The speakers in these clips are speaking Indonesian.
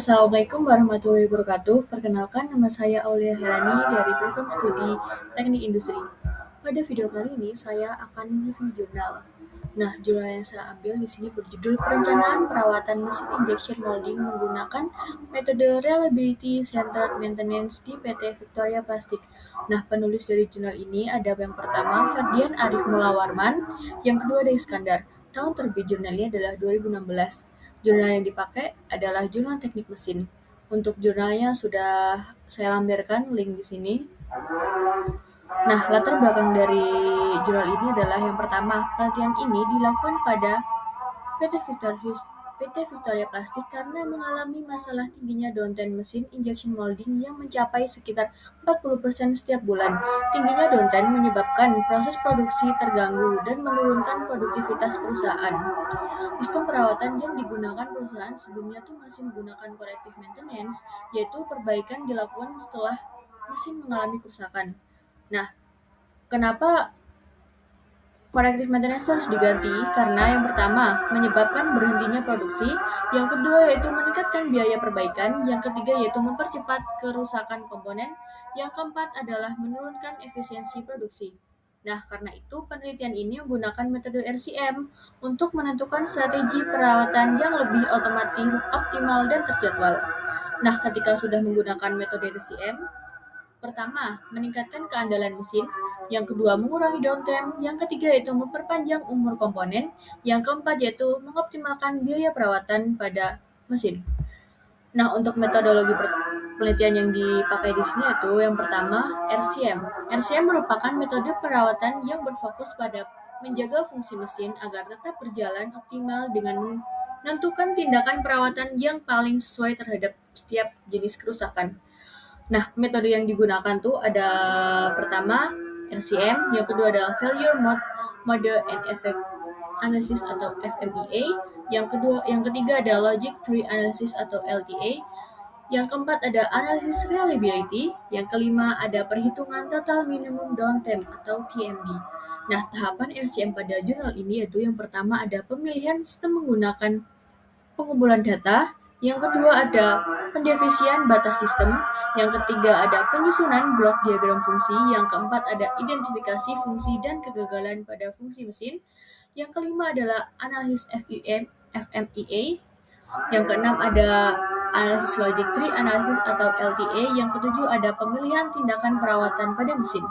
Assalamualaikum warahmatullahi wabarakatuh. Perkenalkan, nama saya Aulia Helani dari program studi Teknik Industri. Pada video kali ini saya akan review jurnal. Nah, jurnal yang saya ambil di sini berjudul Perencanaan Perawatan Mesin Injection Molding menggunakan metode Reliability Centered Maintenance di PT Victoria Plastik. Nah, penulis dari jurnal ini ada yang pertama Ferdian Arif Mulawarman, yang kedua ada Iskandar. Tahun terbit jurnal ini adalah 2016. Jurnal yang dipakai adalah Jurnal Teknik Mesin. Untuk jurnalnya sudah saya lampirkan link di sini. Nah, latar belakang dari jurnal ini adalah yang pertama, penelitian ini dilakukan pada PT Victoria Plastik karena mengalami masalah tingginya downtime mesin injection molding yang mencapai sekitar 40% setiap bulan. Tingginya downtime menyebabkan proses produksi terganggu dan menurunkan produktivitas perusahaan. Sistem perawatan yang digunakan perusahaan sebelumnya tuh masih menggunakan corrective maintenance, yaitu perbaikan dilakukan setelah mesin mengalami kerusakan. Nah, kenapa corrective maintenance harus diganti? Karena yang pertama, menyebabkan berhentinya produksi, yang kedua yaitu meningkatkan biaya perbaikan, yang ketiga yaitu mempercepat kerusakan komponen, yang keempat adalah menurunkan efisiensi produksi. Nah, karena itu penelitian ini menggunakan metode RCM untuk menentukan strategi perawatan yang lebih otomatis, optimal, dan terjadwal. Nah, ketika sudah menggunakan metode RCM, pertama, meningkatkan keandalan mesin. Yang kedua, mengurangi downtime. Yang ketiga, yaitu memperpanjang umur komponen. Yang keempat, yaitu mengoptimalkan biaya perawatan pada mesin. Nah, untuk metodologi penelitian yang dipakai di sini yaitu yang pertama, RCM. RCM merupakan metode perawatan yang berfokus pada menjaga fungsi mesin agar tetap berjalan optimal dengan menentukan tindakan perawatan yang paling sesuai terhadap setiap jenis kerusakan. Nah, metode yang digunakan tuh ada pertama RCM, yang kedua adalah Failure Mode and Effect Analysis atau FMEA, yang ketiga ada Logic Tree Analysis atau LTA, yang keempat ada Analysis Reliability, yang kelima ada Perhitungan Total Minimum Downtime atau TMD. Nah, tahapan RCM pada jurnal ini yaitu yang pertama ada pemilihan sistem menggunakan pengumpulan data, yang kedua ada pendefinian batas sistem, yang ketiga ada penyusunan blok diagram fungsi, yang keempat ada identifikasi fungsi dan kegagalan pada fungsi mesin, yang kelima adalah analisis FMEA, yang keenam ada analisis logic tree analysis atau LTA, yang ketujuh ada pemilihan tindakan perawatan pada mesin.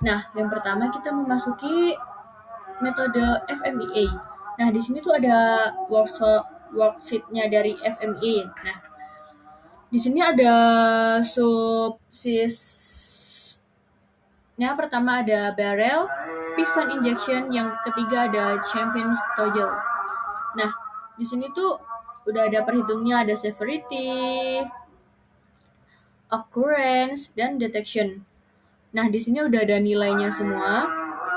Nah, yang pertama kita memasuki metode FMEA. Nah, di sini tuh ada worksheet-nya dari FMEA. Nah, di sini ada subsys-nya. Pertama ada barrel, piston injection, yang ketiga ada champion toggle. Nah, di sini tuh udah ada perhitungnya, ada severity, occurrence, dan detection. Nah, di sini udah ada nilainya semua.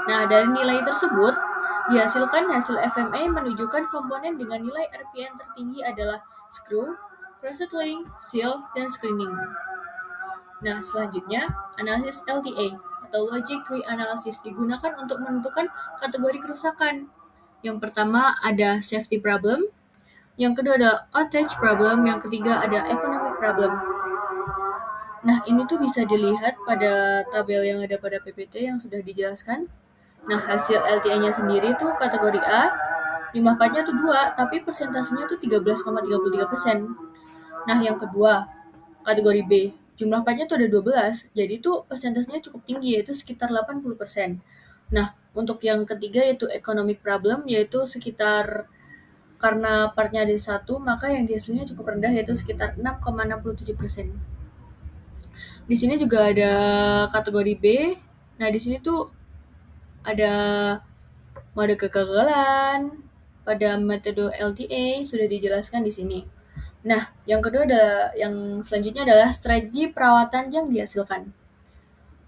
Nah, dari nilai tersebut dihasilkan hasil FMA menunjukkan komponen dengan nilai RPN tertinggi adalah screw, crescent link, seal, dan screening. Nah, selanjutnya analisis LTA atau Logic Tree Analysis digunakan untuk menentukan kategori kerusakan. Yang pertama ada safety problem, yang kedua ada outage problem, yang ketiga ada economic problem. Nah, ini tuh bisa dilihat pada tabel yang ada pada PPT yang sudah dijelaskan. Nah, hasil LTA-nya sendiri tuh kategori A, jumlah partnya tuh 2, tapi persentasenya tuh 13,33%. Nah, yang kedua, kategori B, jumlah partnya tuh ada 12, jadi tuh persentasenya cukup tinggi, yaitu sekitar 80%. Nah, untuk yang ketiga yaitu economic problem, yaitu sekitar karena partnya ada 1, maka yang dihasilnya cukup rendah, yaitu sekitar 6,67%. Di sini juga ada kategori B. Nah, di sini tuh ada mode kegagalan pada metode LTA sudah dijelaskan di sini. Nah, yang kedua yang selanjutnya adalah strategi perawatan yang dihasilkan.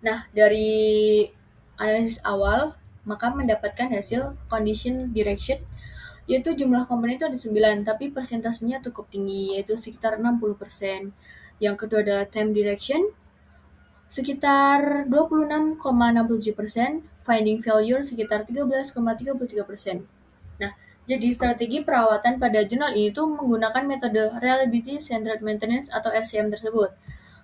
Nah, dari analisis awal maka mendapatkan hasil condition direction, yaitu jumlah komponen itu ada 9, tapi persentasenya cukup tinggi, yaitu sekitar 60%. Yang kedua adalah time direction, sekitar 26,67%, finding failure sekitar 13,33%. Nah, Jadi strategi perawatan pada jurnal ini tuh menggunakan metode Reliability Centered Maintenance atau RCM tersebut,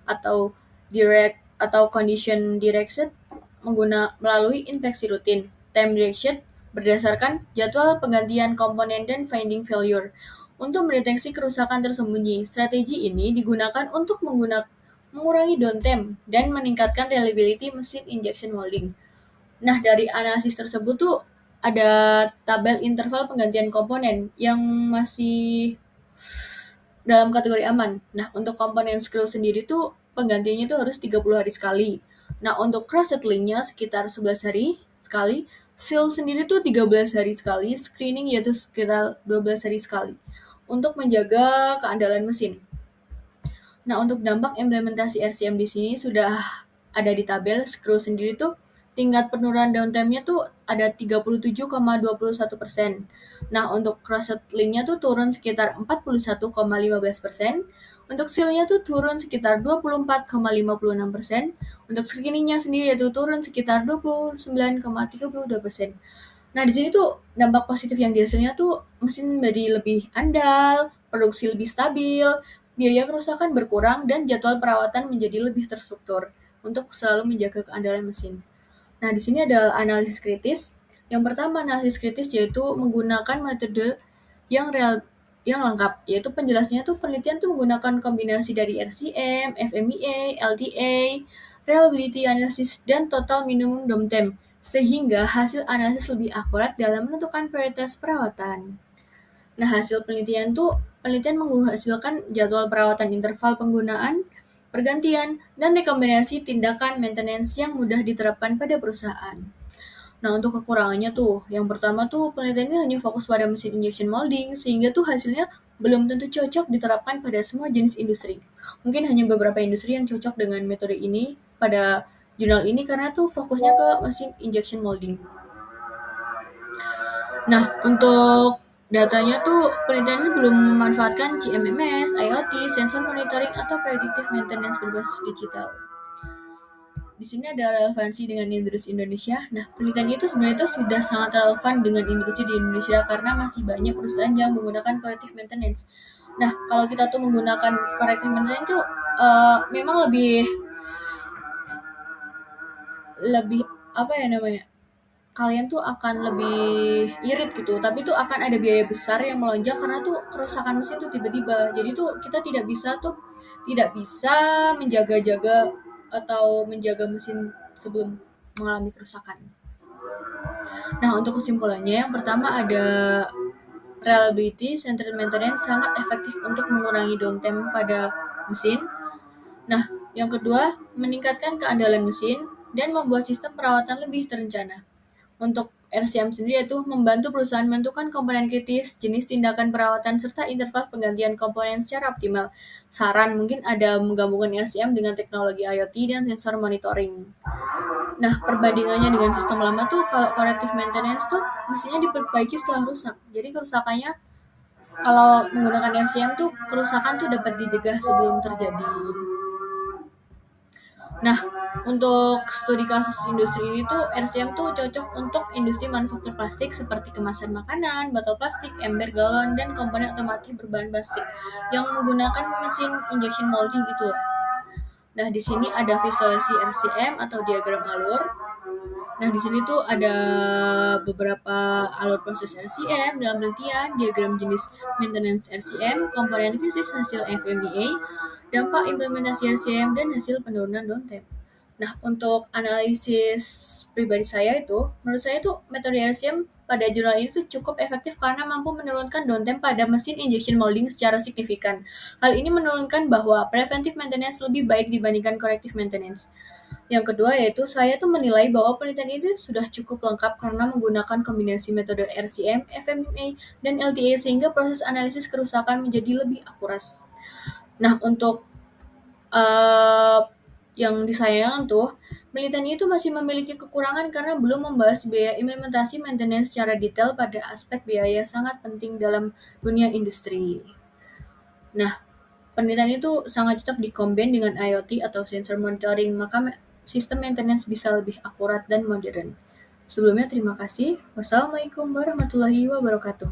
atau direct atau condition directed melalui inspeksi rutin, time directed berdasarkan jadwal penggantian komponen dan finding failure. Untuk mendeteksi kerusakan tersembunyi, strategi ini digunakan untuk mengurangi downtime dan meningkatkan reliability mesin injection molding. Nah, dari analisis tersebut tuh ada tabel interval penggantian komponen yang masih dalam kategori aman. Nah, untuk komponen screw sendiri tuh penggantiannya tuh harus 30 hari sekali. Nah, untuk cross settlingnya sekitar 11 hari sekali. Seal sendiri tuh 13 hari sekali. Screening yaitu sekitar 12 hari sekali. Untuk menjaga keandalan mesin. Nah, untuk dampak implementasi RCM di sini sudah ada di tabel. Screw sendiri tuh tingkat penurunan downtime-nya tuh ada 37,21%. Nah, untuk cross settling-nya tuh turun sekitar 41,15%. Untuk seal-nya tuh turun sekitar 24,56%. Untuk screening-nya sendiri itu turun sekitar 29,32%. Nah, di sini tuh dampak positif yang dihasilnya tuh mesin menjadi lebih andal, produksi lebih stabil, biaya kerusakan berkurang, dan jadwal perawatan menjadi lebih terstruktur untuk selalu menjaga keandalan mesin. Nah, di sini ada analisis kritis. Yang pertama, analisis kritis yaitu menggunakan metode yang yang lengkap, yaitu penjelasannya tuh penelitian tuh menggunakan kombinasi dari RCM, FMEA, LTA, reliability analysis, dan total minimum downtime, sehingga hasil analisis lebih akurat dalam menentukan prioritas perawatan. Nah, hasil penelitian menghasilkan jadwal perawatan interval penggunaan, pergantian, dan rekomendasi tindakan maintenance yang mudah diterapkan pada perusahaan. Nah, untuk kekurangannya tuh, yang pertama tuh penelitian ini hanya fokus pada mesin injection molding, sehingga tuh hasilnya belum tentu cocok diterapkan pada semua jenis industri. Mungkin hanya beberapa industri yang cocok dengan metode ini pada jurnal ini karena tuh fokusnya ke mesin injection molding. Nah, untuk datanya tuh penelitian ini belum memanfaatkan CMMS, IoT, sensor monitoring, atau predictive maintenance berbasis digital. Di sini ada relevansi dengan industri Indonesia. Nah, penelitian itu sebenarnya itu sudah sangat relevan dengan industri di Indonesia karena masih banyak perusahaan yang menggunakan corrective maintenance. Nah, kalau kita tuh menggunakan corrective maintenance itu memang lebih apa ya namanya? Kalian tuh akan lebih irit gitu, tapi tuh akan ada biaya besar yang melonjak karena tuh kerusakan mesin tuh tiba-tiba. Jadi tuh kita tidak bisa menjaga-jaga atau menjaga mesin sebelum mengalami kerusakan. Nah, untuk kesimpulannya yang pertama ada reliability centered maintenance sangat efektif untuk mengurangi downtime pada mesin. Nah, yang kedua, meningkatkan keandalan mesin dan membuat sistem perawatan lebih terencana. Untuk RCM sendiri yaitu membantu perusahaan menentukan komponen kritis, jenis tindakan perawatan, serta interval penggantian komponen secara optimal. Saran mungkin ada menggabungkan RCM dengan teknologi IoT dan sensor monitoring. Nah, perbandingannya dengan sistem lama tuh kalau corrective maintenance tuh mesinnya diperbaiki setelah rusak. Jadi kerusakannya kalau menggunakan RCM tuh kerusakan tuh dapat dicegah sebelum terjadi. Nah, untuk studi kasus industri ini tuh RCM tuh cocok untuk industri manufaktur plastik seperti kemasan makanan, botol plastik, ember galon, dan komponen otomotif berbahan plastik yang menggunakan mesin injection molding gitu lah. Nah, di sini ada visualisasi RCM atau diagram alur. Nah, di sini tuh ada beberapa alur proses RCM dalam penelitian, diagram jenis maintenance RCM, komponen krisis hasil FMEA, dampak implementasi RCM, dan hasil penurunan downtime. Nah, untuk analisis pribadi saya itu, menurut saya tuh metode RCM pada jurnal ini tuh cukup efektif karena mampu menurunkan downtime pada mesin injection molding secara signifikan. Hal ini menurunkan bahwa preventive maintenance lebih baik dibandingkan corrective maintenance. Yang kedua yaitu saya tuh menilai bahwa penelitian ini sudah cukup lengkap karena menggunakan kombinasi metode RCM, FMEA, dan LTA sehingga proses analisis kerusakan menjadi lebih akurat. Nah, untuk yang disayangkan tuh, penelitian itu masih memiliki kekurangan karena belum membahas biaya implementasi maintenance secara detail pada aspek biaya sangat penting dalam dunia industri. Nah, penelitian itu sangat cocok dikombin dengan IoT atau sensor monitoring, maka sistem maintenance bisa lebih akurat dan modern. Sebelumnya terima kasih. Wassalamualaikum warahmatullahi wabarakatuh.